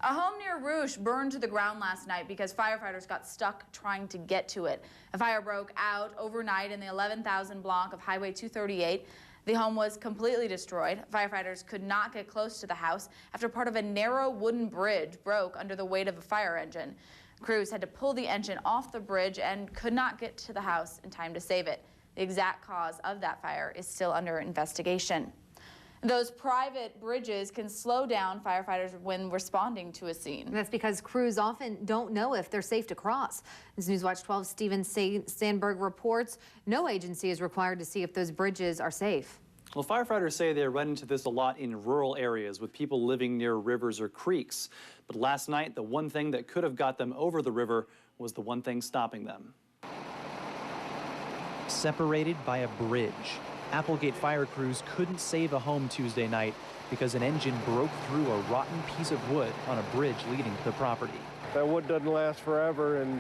A home near Rouge burned to the ground last night because firefighters got stuck trying to get to it. A fire broke out overnight in the 11,000 block of Highway 238. The home was completely destroyed. Firefighters could not get close to the house after part of a narrow wooden bridge broke under the weight of a fire engine. Crews had to pull the engine off the bridge and could not get to the house in time to save it. The exact cause of that fire is still under investigation. Those private bridges can slow down firefighters when responding to a scene. That's because crews often don't know if they're safe to cross. As Newswatch 12's Steven Sandberg reports, no agency is required to see if those bridges are safe. Well, firefighters say they run into this a lot in rural areas with people living near rivers or creeks. But last night, the one thing that could have got them over the river was the one thing stopping them. Separated by a bridge. Applegate fire crews couldn't save a home Tuesday night because an engine broke through a rotten piece of wood on a bridge leading to the property. That wood doesn't last forever, and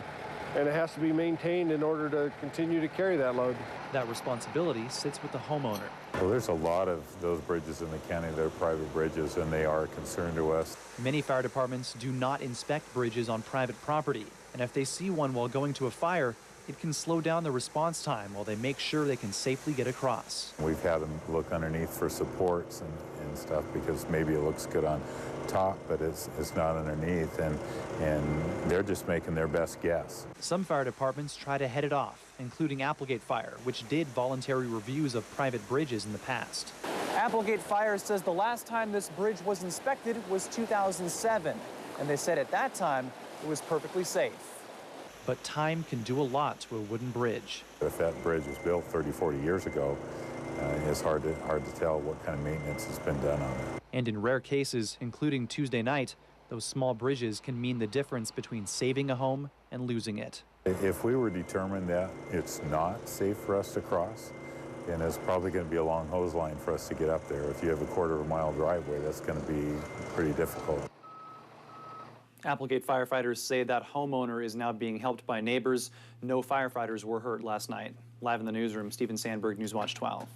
it has to be maintained in order to continue to carry that load. That responsibility sits with the homeowner. Well, there's a lot of those bridges in the county that are private bridges, and they are a concern to us. Many fire departments do not inspect bridges on private property, and if they see one while going to a fire, it can slow down the response time while they make sure they can safely get across. We've had them look underneath for supports and stuff because maybe it looks good on top, but it's not underneath, and they're just making their best guess. Some fire departments try to head it off, including Applegate Fire, which did voluntary reviews of private bridges in the past. Applegate Fire says the last time this bridge was inspected was 2007, and they said at that time it was perfectly safe. But time can do a lot to a wooden bridge. If that bridge was built 30, 40 years ago, it's hard to tell what kind of maintenance has been done on it. And in rare cases, including Tuesday night, those small bridges can mean the difference between saving a home and losing it. If we were determined that it's not safe for us to cross, then it's probably going to be a long hose line for us to get up there. If you have a quarter-of-a-mile driveway, that's going to be pretty difficult. Applegate firefighters say that homeowner is now being helped by neighbors. No firefighters were hurt last night. Live in the newsroom, Steven Sandberg, Newswatch 12.